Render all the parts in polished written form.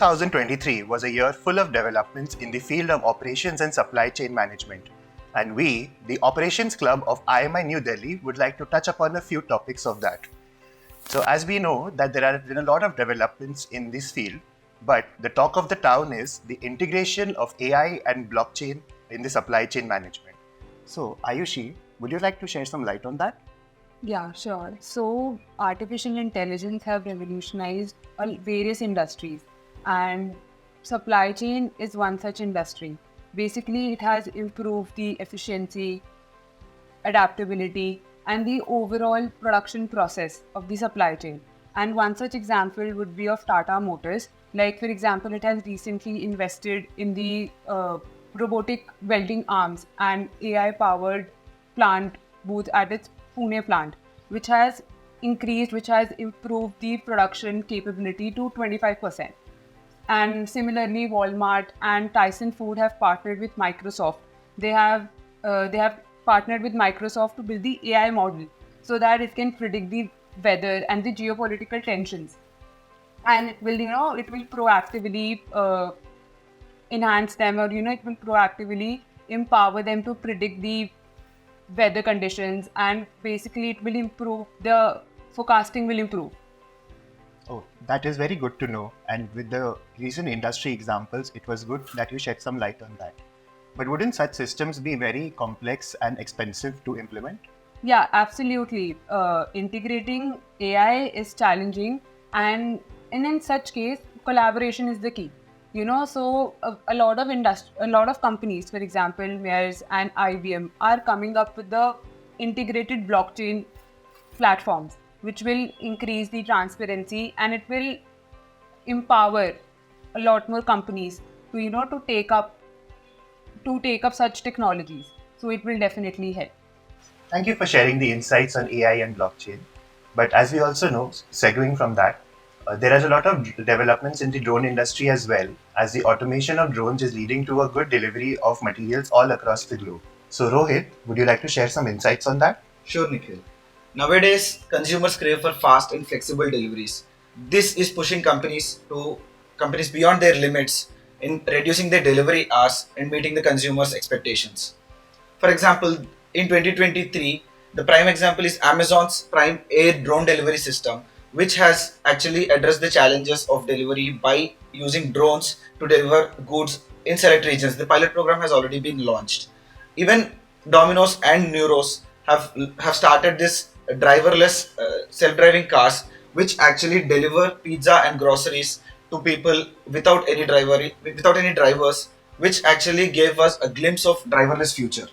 2023 was a year full of developments in the field of operations and supply chain management. And we, the Operations Club of IMI New Delhi, would like to touch upon a few topics of that. So as we know that there have been a lot of developments in this field, but the talk of the town is the integration of AI and blockchain in the supply chain management. So Ayushi, would you like to share some light on that? Yeah, sure. So artificial intelligence have revolutionized various industries, and supply chain is one such industry. Basically, it has improved the efficiency, adaptability, and the overall production process of the supply chain. And one such example would be of Tata Motors. Like, for example, it has recently invested in the robotic welding arms and AI-powered plant booth at its Pune plant, which has improved the production capability to 25%. And similarly, Walmart and Tyson Food have partnered with Microsoft. They have partnered with Microsoft to build the AI model so that it can predict the weather and the geopolitical tensions, and it will proactively enhance them, or it will proactively empower them to predict the weather conditions, and basically it will improve the forecasting will improve. Oh, that is very good to know. And with the recent industry examples, it was good that you shed some light on that. But wouldn't such systems be very complex and expensive to implement? Yeah, absolutely. Integrating AI is challenging, and in such case, collaboration is the key. So a lot of companies, for example, Mayors and IBM, are coming up with the integrated blockchain platforms, which will increase the transparency, and it will empower a lot more companies to take up such technologies. So it will definitely help. Thank you for sharing the insights on AI and blockchain. But as we also know, segueing from that, there is a lot of developments in the drone industry as well, as the automation of drones is leading to a good delivery of materials all across the globe. So Rohit, would you like to share some insights on that? Sure, Nikhil. Nowadays, consumers crave for fast and flexible deliveries. This is pushing companies beyond their limits in reducing their delivery hours and meeting the consumers' expectations. For example, in 2023, the prime example is Amazon's Prime Air drone delivery system, which has actually addressed the challenges of delivery by using drones to deliver goods in select regions. The pilot program has already been launched. Even Domino's and Neuros have started this driverless self-driving cars, which actually deliver pizza and groceries to people without any drivers, which actually gave us a glimpse of driverless future.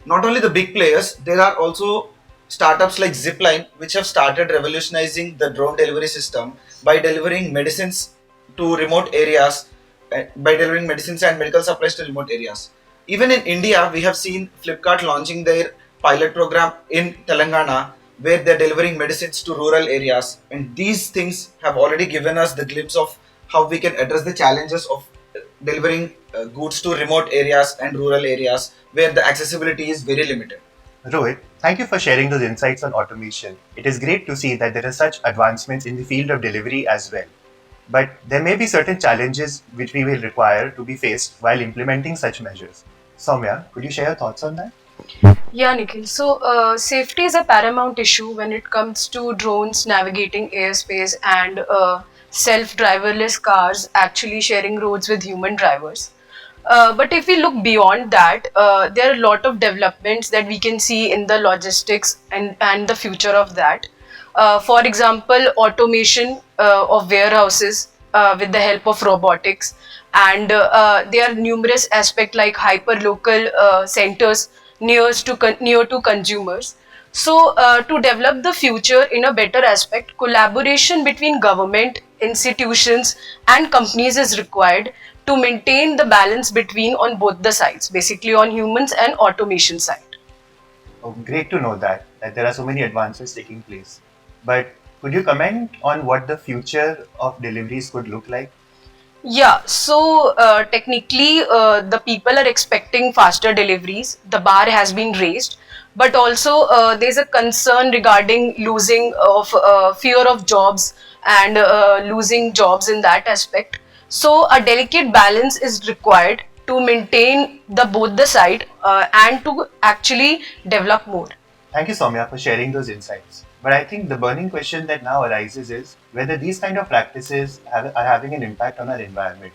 Not only the big players, there are also startups like Zipline, which have started revolutionizing the drone delivery system by delivering medicines to remote areas, by delivering medicines and medical supplies to remote areas. Even in India, we have seen Flipkart launching their pilot program in Telangana, where they're delivering medicines to rural areas. And these things have already given us the glimpse of how we can address the challenges of delivering goods to remote areas and rural areas where the accessibility is very limited. Rohit, thank you for sharing those insights on automation. It is great to see that there are such advancements in the field of delivery as well. But there may be certain challenges which we will require to be faced while implementing such measures. Saumya, could you share your thoughts on that? Yeah, Nikhil. So, safety is a paramount issue when it comes to drones navigating airspace and self-driverless cars actually sharing roads with human drivers. But if we look beyond that, there are a lot of developments that we can see in the logistics and the future of that. For example, automation of warehouses with the help of robotics, and there are numerous aspects like hyper-local centers near to consumers. So, to develop the future in a better aspect, collaboration between government, institutions, and companies is required to maintain the balance between on both the sides, basically on humans and automation side. Oh, great to know that there are so many advances taking place. But could you comment on what the future of deliveries could look like? Yeah, so technically, the people are expecting faster deliveries. The bar has been raised, but also there's a concern regarding losing of fear of jobs and losing jobs in that aspect. So a delicate balance is required to maintain the both the side and to actually develop more. Thank you, Soumya, for sharing those insights. But I think the burning question that now arises is whether these kind of practices are having an impact on our environment.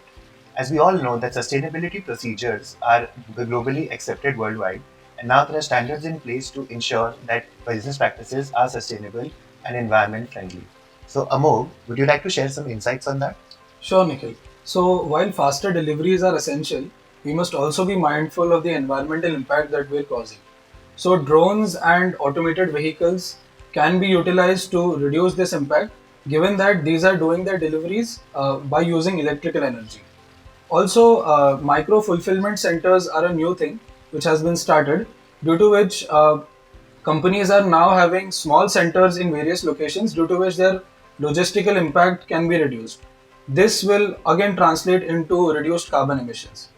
As we all know that sustainability procedures are globally accepted worldwide, and now there are standards in place to ensure that business practices are sustainable and environment friendly. So, Amogh, would you like to share some insights on that? Sure, Nikhil. So, while faster deliveries are essential, we must also be mindful of the environmental impact that we're causing. So, drones and automated vehicles can be utilized to reduce this impact, given that these are doing their deliveries by using electrical energy. Also, micro fulfillment centers are a new thing which has been started, due to which companies are now having small centers in various locations, due to which their logistical impact can be reduced. This will again translate into reduced carbon emissions.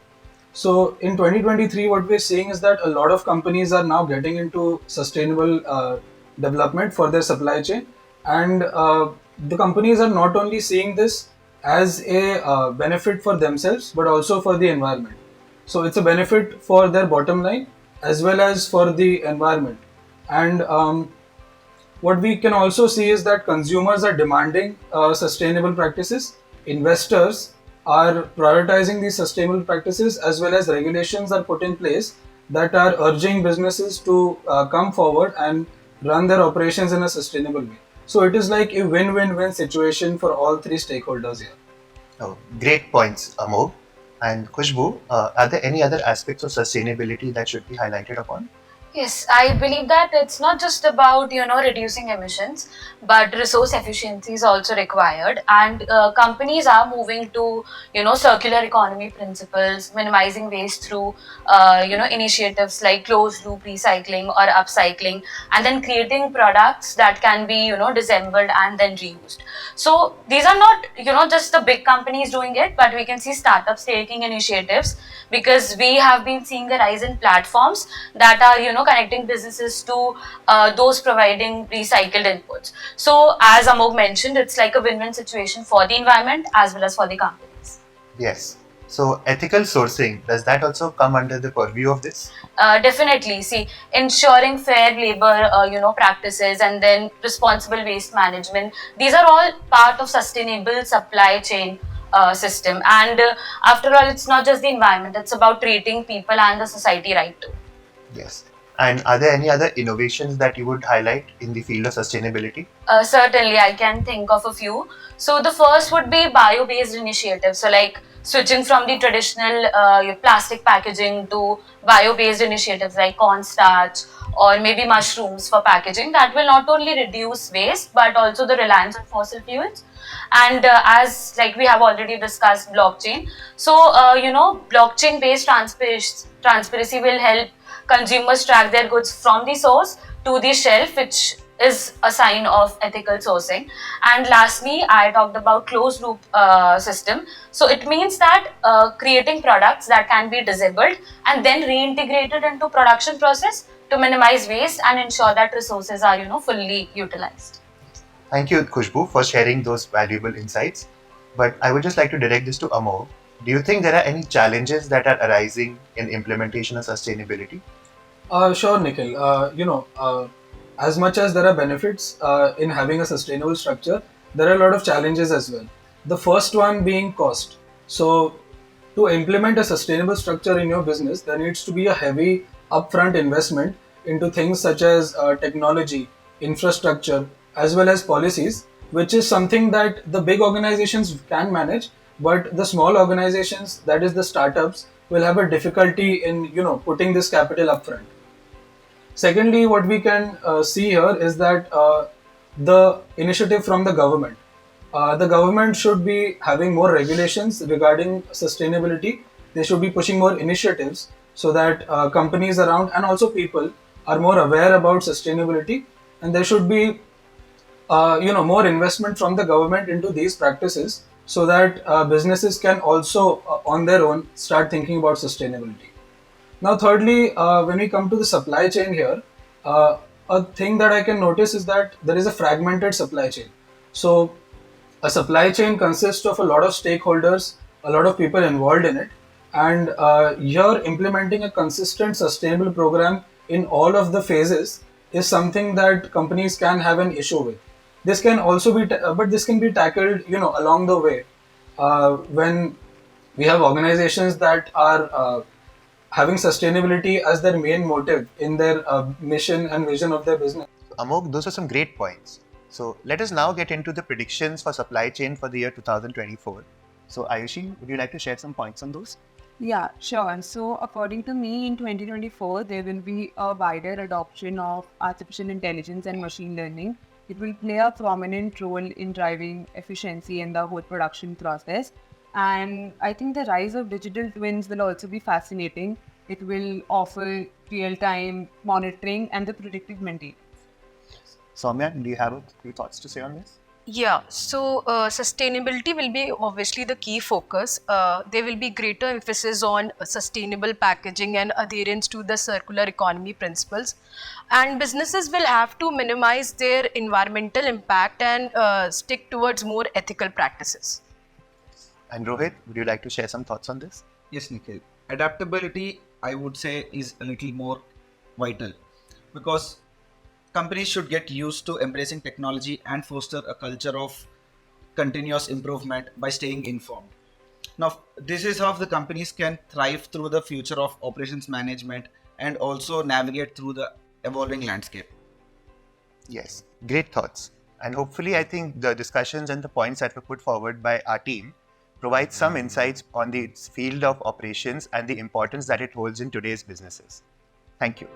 So in 2023, what we're seeing is that a lot of companies are now getting into sustainable development for their supply chain, and the companies are not only seeing this as a benefit for themselves but also for the environment. So it's a benefit for their bottom line as well as for the environment. And what we can also see is that consumers are demanding sustainable practices, investors are prioritizing these sustainable practices, as well as regulations are put in place that are urging businesses to come forward and run their operations in a sustainable way. So it is like a win-win-win situation for all three stakeholders here. Oh, great points, Amogh. And Khushboo, are there any other aspects of sustainability that should be highlighted upon? Yes, I believe that it's not just about reducing emissions, but resource efficiency is also required, and companies are moving to circular economy principles, minimizing waste through initiatives like closed loop recycling or upcycling, and then creating products that can be disassembled and then reused. So these are not just the big companies doing it, but we can see startups taking initiatives, because we have been seeing a rise in platforms that are connecting businesses to those providing recycled inputs. So as Amogh mentioned, it's like a win-win situation for the environment as well as for the companies. Yes. So, ethical sourcing, does that also come under the purview of this? Definitely. See, ensuring fair labor, practices, and then responsible waste management. These are all part of sustainable supply chain system. And after all, it's not just the environment; it's about treating people and the society right too. Yes. And are there any other innovations that you would highlight in the field of sustainability? Certainly, I can think of a few. So the first would be bio-based initiatives. So like switching from the traditional plastic packaging to bio-based initiatives like cornstarch or maybe mushrooms for packaging, that will not only reduce waste but also the reliance on fossil fuels. And as like we have already discussed, blockchain. So blockchain-based transparency will help consumers track their goods from the source to the shelf, which is a sign of ethical sourcing. And lastly, I talked about closed loop system. So it means that creating products that can be disabled and then reintegrated into production process to minimize waste and ensure that resources are fully utilized. Thank you, Khushboo, for sharing those valuable insights. But I would just like to direct this to Amogh. Do you think there are any challenges that are arising in implementation of sustainability? Sure, Nikhil. As much as there are benefits in having a sustainable structure, there are a lot of challenges as well. The first one being cost. So, to implement a sustainable structure in your business, there needs to be a heavy upfront investment into things such as technology, infrastructure, as well as policies, which is something that the big organizations can manage, but the small organizations, that is the startups, will have a difficulty in putting this capital upfront. Secondly, what we can see here is that the initiative from the government. The government should be having more regulations regarding sustainability. They should be pushing more initiatives so that companies around and also people are more aware about sustainability, and there should be more investment from the government into these practices so that businesses can also on their own start thinking about sustainability. Now, thirdly, when we come to the supply chain here, a thing that I can notice is that there is a fragmented supply chain. So, a supply chain consists of a lot of stakeholders a lot of people involved in it. And here, implementing a consistent, sustainable program in all of the phases is something that companies can have an issue with. This can also be, but this can be tackled, along the way. When we have organizations that are having sustainability as their main motive in their mission and vision of their business. Amogh, those are some great points. So let us now get into the predictions for supply chain for the year 2024. So Ayushi, would you like to share some points on those? Yeah, sure. So, according to me, in 2024, there will be a wider adoption of artificial intelligence and machine learning. It will play a prominent role in driving efficiency in the whole production process. And I think the rise of digital twins will also be fascinating. It will offer real time monitoring and the predictive maintenance. Saumya, do you have a few thoughts to say on this? Yeah, so sustainability will be obviously the key focus. There will be greater emphasis on sustainable packaging and adherence to the circular economy principles. And businesses will have to minimize their environmental impact and stick towards more ethical practices. And Rohit, would you like to share some thoughts on this? Yes, Nikhil. Adaptability, I would say, is a little more vital because companies should get used to embracing technology and foster a culture of continuous improvement by staying informed. Now, this is how the companies can thrive through the future of operations management and also navigate through the evolving landscape. Yes, great thoughts. And hopefully, I think the discussions and the points that were put forward by our team provide some insights on the field of operations and the importance that it holds in today's businesses. Thank you.